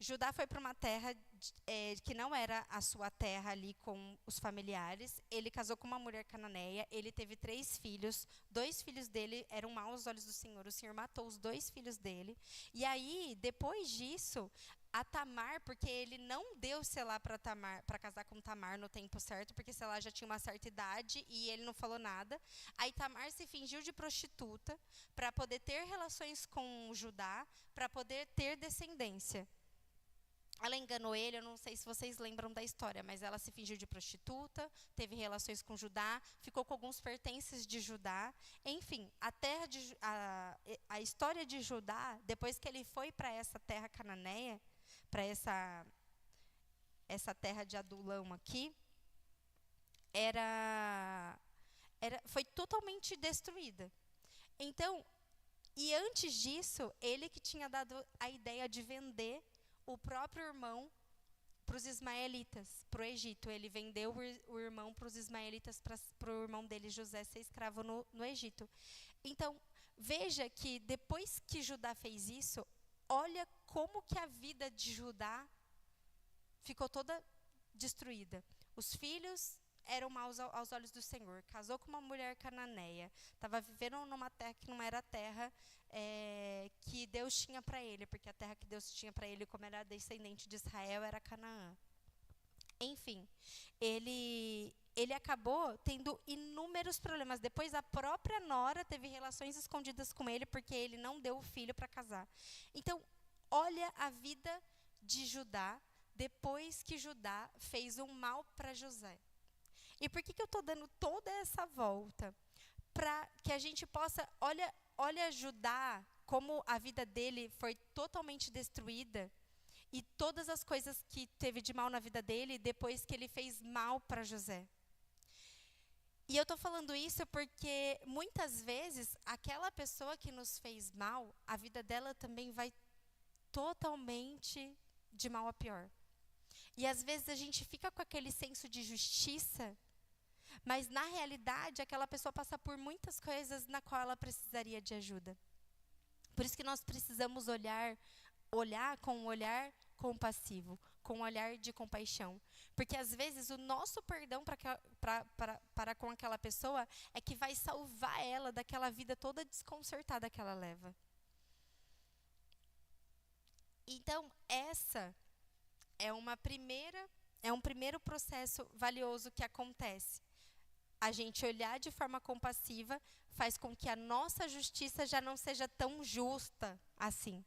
Judá foi para uma terra que não era a sua terra ali com os familiares. Ele casou com uma mulher cananeia. Ele teve 3 filhos. 2 filhos dele eram maus aos olhos do Senhor. O Senhor matou os 2 filhos dele. E aí, depois disso, a Tamar, porque ele não deu Selá para casar com Tamar no tempo certo, porque Selá já tinha uma certa idade e ele não falou nada. Aí Tamar se fingiu de prostituta para poder ter relações com Judá, para poder ter descendência. Ela enganou ele, eu não sei se vocês lembram da história, mas ela se fingiu de prostituta, teve relações com Judá, ficou com alguns pertences de Judá. Enfim, a história de Judá, depois que ele foi para essa terra cananeia, para essa terra de Adulão aqui, foi totalmente destruída. Então, e antes disso, ele que tinha dado a ideia de vender o próprio irmão para os ismaelitas, para o Egito. Ele vendeu o irmão para os ismaelitas, para o irmão dele, José, ser escravo no Egito. Então, veja que depois que Judá fez isso, olha como que a vida de Judá ficou toda destruída. Os filhos eram maus aos olhos do Senhor. Casou com uma mulher cananeia. Estava vivendo numa terra que não era a terra que Deus tinha para ele, porque a terra que Deus tinha para ele, como era descendente de Israel, era Canaã. Enfim, ele acabou tendo inúmeros problemas. Depois, a própria nora teve relações escondidas com ele, porque ele não deu o filho para casar. Então, olha a vida de Judá, depois que Judá fez um mal para José. E por que eu estou dando toda essa volta? Para que a gente possa... Olha Judá, como a vida dele foi totalmente destruída, e todas as coisas que teve de mal na vida dele, depois que ele fez mal para José. E eu estou falando isso porque, muitas vezes, aquela pessoa que nos fez mal, a vida dela também vai totalmente de mal a pior. E, às vezes, a gente fica com aquele senso de justiça, mas, na realidade, aquela pessoa passa por muitas coisas na qual ela precisaria de ajuda. Por isso que nós precisamos olhar com um olhar compassivo, com um olhar de compaixão. Porque às vezes o nosso perdão para com aquela pessoa é que vai salvar ela daquela vida toda desconcertada que ela leva. Então, essa é um primeiro processo valioso que acontece. A gente olhar de forma compassiva faz com que a nossa justiça já não seja tão justa assim.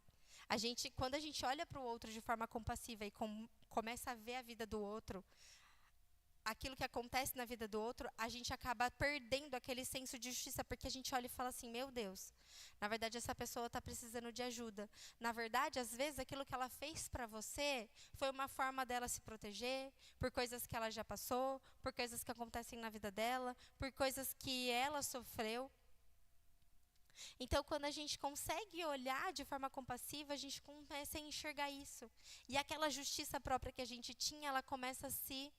Quando a gente olha para o outro de forma compassiva e começa a ver a vida do outro, aquilo que acontece na vida do outro, a gente acaba perdendo aquele senso de justiça, porque a gente olha e fala assim, meu Deus, na verdade essa pessoa está precisando de ajuda. Na verdade, às vezes, aquilo que ela fez para você foi uma forma dela se proteger, por coisas que ela já passou, por coisas que acontecem na vida dela, por coisas que ela sofreu. Então, quando a gente consegue olhar de forma compassiva, a gente começa a enxergar isso. E aquela justiça própria que a gente tinha, ela começa a se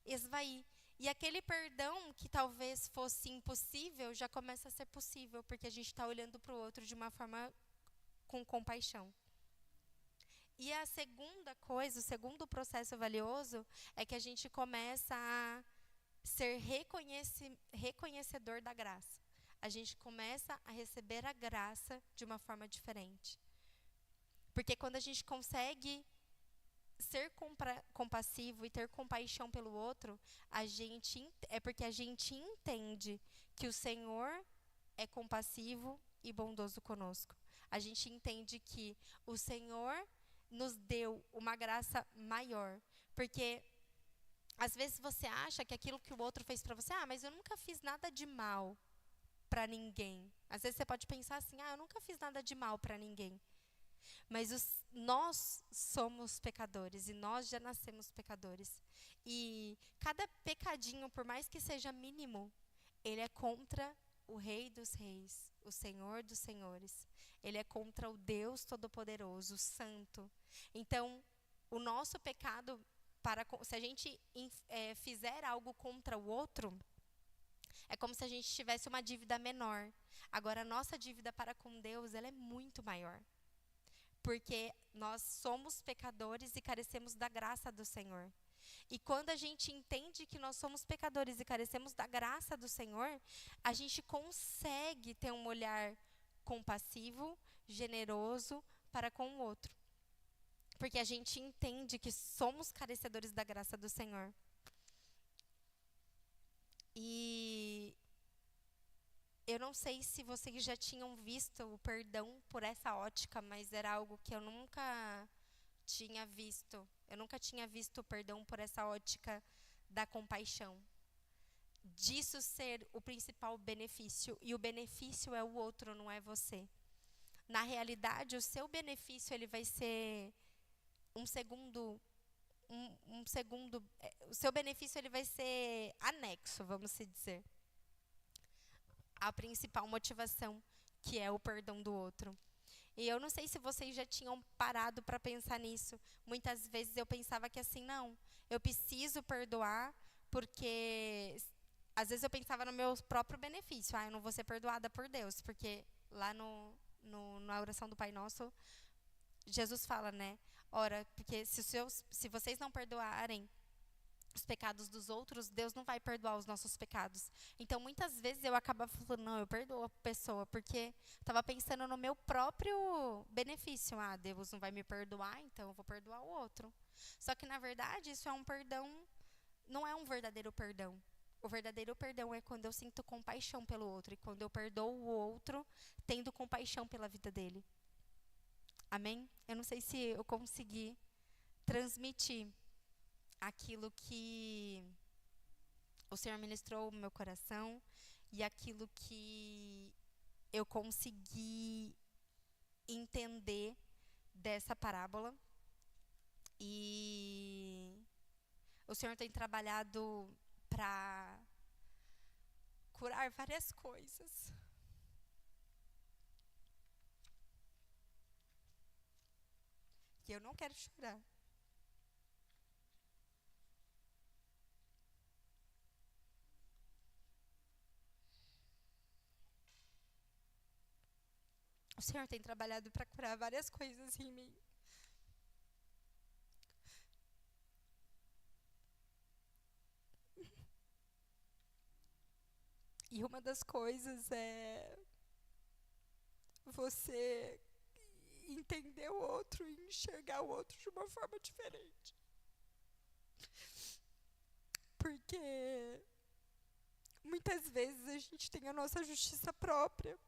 esvair. E aquele perdão que talvez fosse impossível, já começa a ser possível, porque a gente está olhando para o outro de uma forma com compaixão. E a segunda coisa, o segundo processo valioso, é que a gente começa a ser reconhecedor da graça. A gente começa a receber a graça de uma forma diferente. Porque quando a gente consegue ser compassivo e ter compaixão pelo outro, é porque a gente entende que o Senhor é compassivo e bondoso conosco. A gente entende que o Senhor nos deu uma graça maior. Porque às vezes você acha que aquilo que o outro fez para você, mas eu nunca fiz nada de mal para ninguém. Às vezes você pode pensar assim, eu nunca fiz nada de mal para ninguém. Mas nós somos pecadores e nós já nascemos pecadores. E cada pecadinho, por mais que seja mínimo, ele é contra o Rei dos Reis, o Senhor dos Senhores. Ele é contra o Deus Todo-Poderoso, o Santo. Então, o nosso pecado, se a gente fizer algo contra o outro, é como se a gente tivesse uma dívida menor. Agora, a nossa dívida para com Deus, ela é muito maior. Porque nós somos pecadores e carecemos da graça do Senhor. E quando a gente entende que nós somos pecadores e carecemos da graça do Senhor, a gente consegue ter um olhar compassivo, generoso para com o outro. Porque a gente entende que somos carecedores da graça do Senhor. E eu não sei se vocês já tinham visto o perdão por essa ótica, mas era algo que eu nunca tinha visto. Eu nunca tinha visto o perdão por essa ótica da compaixão. Disso ser o principal benefício. E o benefício é o outro, não é você. Na realidade, o seu benefício ele vai ser o seu benefício ele vai ser anexo, vamos se dizer, a principal motivação, que é o perdão do outro. E eu não sei se vocês já tinham parado para pensar nisso. Muitas vezes eu pensava que assim, não, eu preciso perdoar, porque às vezes eu pensava no meu próprio benefício. Eu não vou ser perdoada por Deus, porque lá na oração do Pai Nosso, Jesus fala, né? Ora, porque se vocês não perdoarem os pecados dos outros, Deus não vai perdoar os nossos pecados. Então, muitas vezes eu acabava falando, não, eu perdoo a pessoa, porque estava pensando no meu próprio benefício. Deus não vai me perdoar, então eu vou perdoar o outro. Só que, na verdade, isso é um perdão, não é um verdadeiro perdão. O verdadeiro perdão é quando eu sinto compaixão pelo outro, e quando eu perdoo o outro, tendo compaixão pela vida dele. Amém? Eu não sei se eu consegui transmitir aquilo que o Senhor ministrou no meu coração e aquilo que eu consegui entender dessa parábola. E o Senhor tem trabalhado para curar várias coisas. E eu não quero chorar. O Senhor tem trabalhado para curar várias coisas em mim. E uma das coisas é você entender o outro e enxergar o outro de uma forma diferente. Porque muitas vezes a gente tem a nossa justiça própria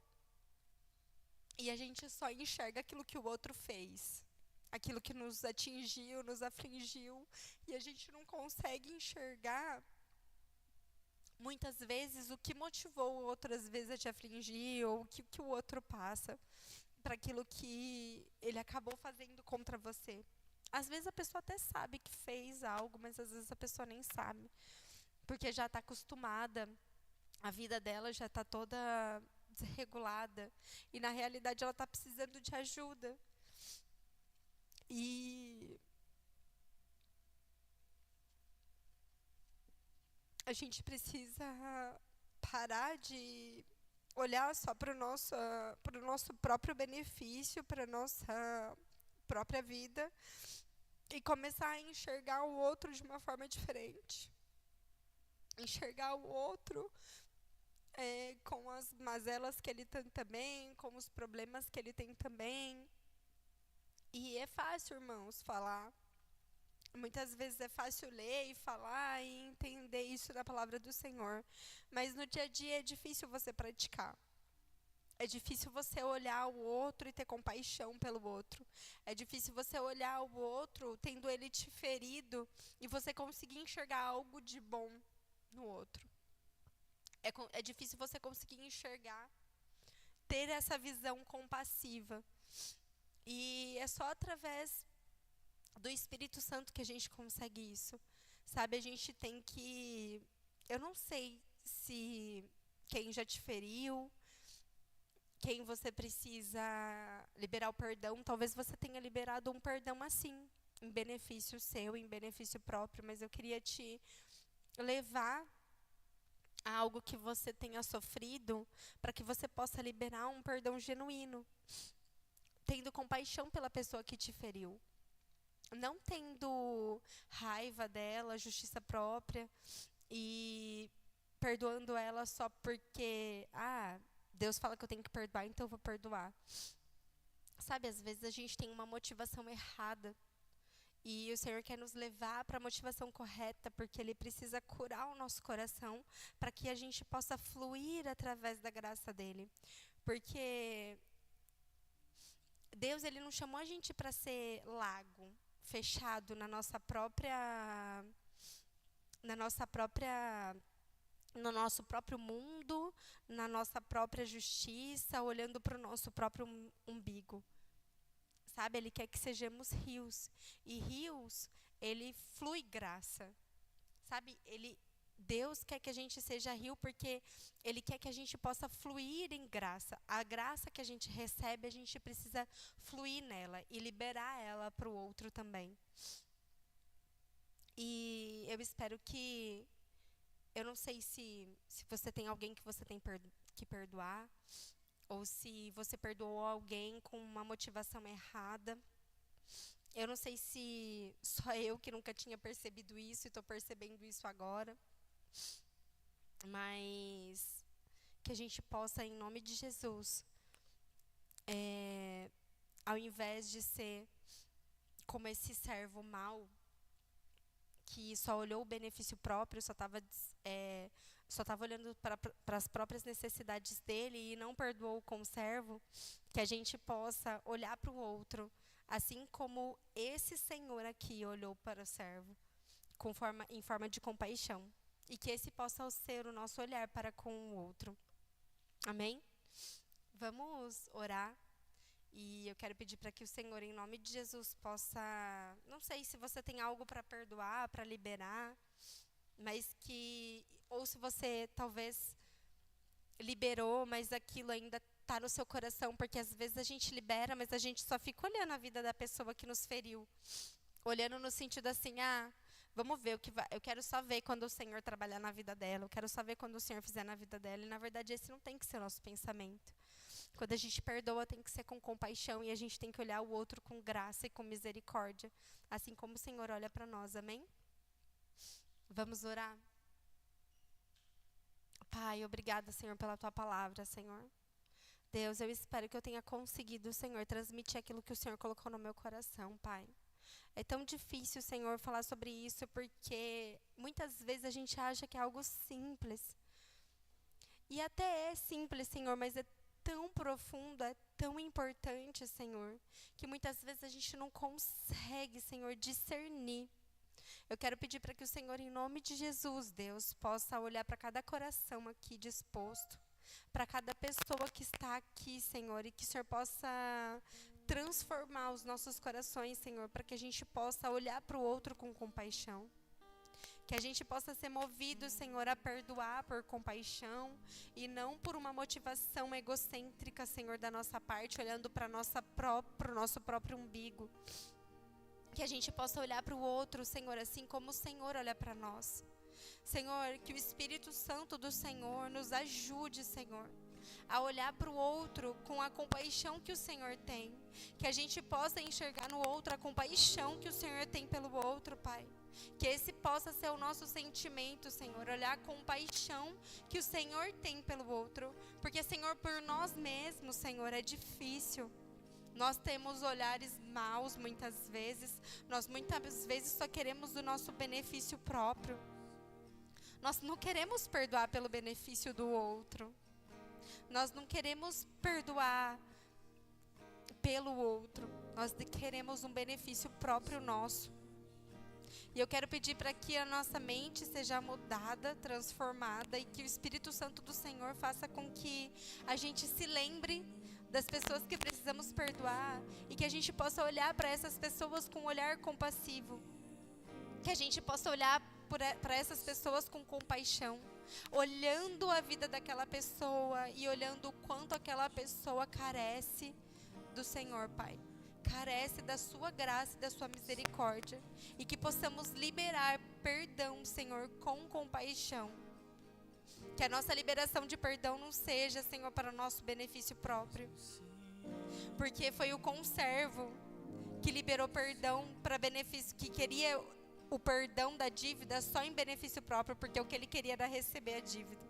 e a gente só enxerga aquilo que o outro fez, aquilo que nos atingiu, nos afligiu, e a gente não consegue enxergar muitas vezes o que motivou outras vezes a te afligir, ou o que o outro passa para aquilo que ele acabou fazendo contra você. Às vezes a pessoa até sabe que fez algo, mas às vezes a pessoa nem sabe, porque já está acostumada, a vida dela já está toda desregulada, e na realidade ela está precisando de ajuda. E a gente precisa parar de olhar só para o nosso próprio benefício, para a nossa própria vida, e começar a enxergar o outro de uma forma diferente. Enxergar o outro com as mazelas que ele tem também, com os problemas que ele tem também. E é fácil, irmãos, falar. Muitas vezes é fácil ler e falar e entender isso da palavra do Senhor. Mas no dia a dia é difícil você praticar. É difícil você olhar o outro e ter compaixão pelo outro. É difícil você olhar o outro tendo ele te ferido e você conseguir enxergar algo de bom no outro. É difícil você conseguir enxergar, ter essa visão compassiva. E é só através do Espírito Santo que a gente consegue isso. Sabe, a gente tem que... Eu não sei se quem já te feriu, quem você precisa liberar o perdão, talvez você tenha liberado um perdão assim, em benefício seu, em benefício próprio, mas eu queria te levar a algo que você tenha sofrido, para que você possa liberar um perdão genuíno, tendo compaixão pela pessoa que te feriu. Não tendo raiva dela, justiça própria, e perdoando ela só porque, Deus fala que eu tenho que perdoar, então eu vou perdoar. Sabe, às vezes a gente tem uma motivação errada, e o Senhor quer nos levar para a motivação correta, porque Ele precisa curar o nosso coração, para que a gente possa fluir através da graça dEle. Porque Deus, Ele não chamou a gente para ser lago, fechado no nosso próprio mundo, na nossa própria justiça, olhando para o nosso próprio umbigo. Sabe, Ele quer que sejamos rios. E rios, ele flui graça. Sabe, Deus quer que a gente seja rio porque Ele quer que a gente possa fluir em graça. A graça que a gente recebe, a gente precisa fluir nela e liberar ela para o outro também. E eu espero que... Eu não sei se você tem alguém que você tem que perdoar, ou se você perdoou alguém com uma motivação errada. Eu não sei se só eu que nunca tinha percebido isso e estou percebendo isso agora. Mas que a gente possa, em nome de Jesus, ao invés de ser como esse servo mau, que só olhou o benefício próprio, só estava olhando para as próprias necessidades dele e não perdoou com o servo, que a gente possa olhar para o outro, assim como esse Senhor aqui olhou para o servo, em forma de compaixão. E que esse possa ser o nosso olhar para com o outro. Amém? Vamos orar. E eu quero pedir para que o Senhor, em nome de Jesus, possa... Não sei se você tem algo para perdoar, para liberar, mas que... Ou se você talvez liberou, mas aquilo ainda está no seu coração, porque às vezes a gente libera, mas a gente só fica olhando a vida da pessoa que nos feriu. Olhando no sentido assim, vamos ver o que vai... Eu quero só ver quando o Senhor trabalhar na vida dela, eu quero só ver quando o Senhor fizer na vida dela. E na verdade esse não tem que ser o nosso pensamento. Quando a gente perdoa, tem que ser com compaixão e a gente tem que olhar o outro com graça e com misericórdia, assim como o Senhor olha para nós, amém? Vamos orar? Pai, obrigada, Senhor, pela tua palavra, Senhor. Deus, eu espero que eu tenha conseguido, Senhor, transmitir aquilo que o Senhor colocou no meu coração, Pai. É tão difícil, Senhor, falar sobre isso, porque muitas vezes a gente acha que é algo simples. E até é simples, Senhor, mas é tão profundo, é tão importante, Senhor, que muitas vezes a gente não consegue, Senhor, discernir. Eu quero pedir para que o Senhor, em nome de Jesus, Deus, possa olhar para cada coração aqui disposto, para cada pessoa que está aqui, Senhor, e que o Senhor possa transformar os nossos corações, Senhor, para que a gente possa olhar para o outro com compaixão. Que a gente possa ser movido, Senhor, a perdoar por compaixão e não por uma motivação egocêntrica, Senhor, da nossa parte, olhando para o nosso próprio umbigo. Que a gente possa olhar para o outro, Senhor, assim como o Senhor olha para nós. Senhor, que o Espírito Santo do Senhor nos ajude, Senhor, a olhar para o outro com a compaixão que o Senhor tem. Que a gente possa enxergar no outro a compaixão que o Senhor tem pelo outro, Pai. Que esse possa ser o nosso sentimento, Senhor, olhar a compaixão que o Senhor tem pelo outro. Porque, Senhor, por nós mesmos, Senhor, é difícil. Nós temos olhares maus muitas vezes. Nós muitas vezes só queremos o nosso benefício próprio. Nós não queremos perdoar pelo benefício do outro. Nós não queremos perdoar pelo outro. Nós queremos um benefício próprio nosso. E eu quero pedir para que a nossa mente seja mudada, transformada, e que o Espírito Santo do Senhor faça com que a gente se lembre das pessoas que precisamos perdoar e que a gente possa olhar para essas pessoas com um olhar compassivo. Que a gente possa olhar para essas pessoas com compaixão, olhando a vida daquela pessoa e olhando o quanto aquela pessoa carece do Senhor, Pai. Carece da sua graça e da sua misericórdia. E que possamos liberar perdão, Senhor, com compaixão. Que a nossa liberação de perdão não seja, Senhor, para o nosso benefício próprio. Porque foi o conservo que liberou perdão para benefício, que queria o perdão da dívida só em benefício próprio, porque o que ele queria era receber a dívida.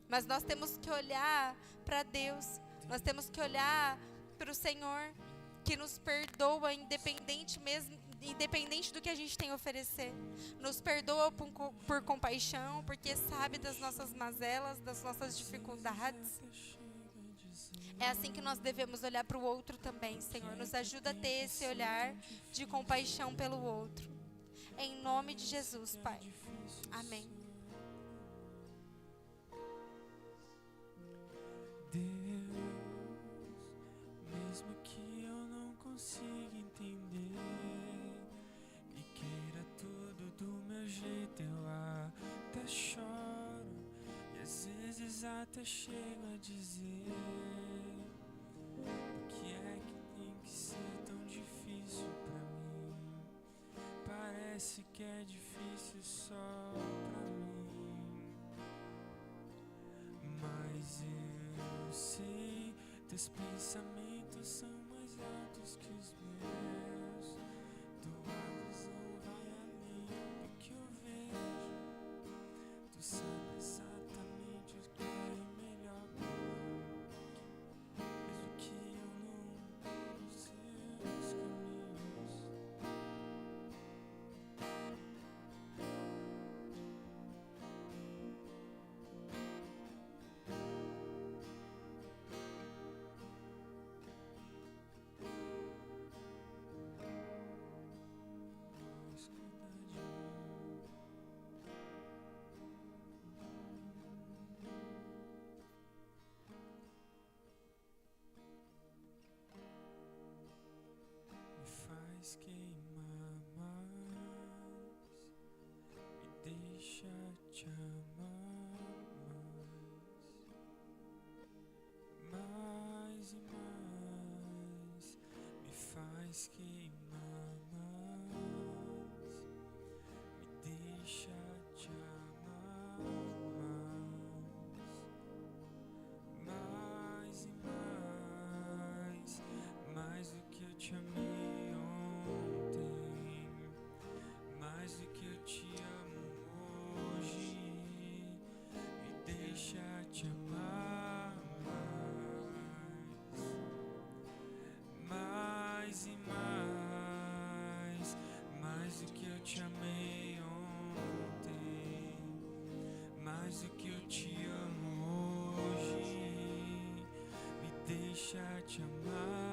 Mas nós temos que olhar para Deus, nós temos que olhar para o Senhor, que nos perdoa independente do que a gente tem a oferecer. Nos perdoa por compaixão, porque sabe das nossas mazelas, das nossas dificuldades. É assim que nós devemos olhar para o outro também, Senhor. Nos ajuda a ter esse olhar de compaixão pelo outro. Em nome de Jesus, Pai. Amém. Mesmo que eu não consiga entender e queira tudo do meu jeito, eu até choro e às vezes até chego a dizer: o que é que tem que ser tão difícil pra mim? Parece que é difícil só pra mim, mas eu sei, teus pensamentos são mais altos que os meus. Tua visão vai além do que eu vejo. Tu sabe exatamente o que é melhor pra mim, mesmo que eu não os seus caminhos. Me faz queimar mais, me deixa te amar mais e mais. Me faz queimar mais, me deixa te amar mais e mais. Mais do que eu te amei ontem, mais do que eu te amo hoje. Me te amo hoje, me deixa te amar.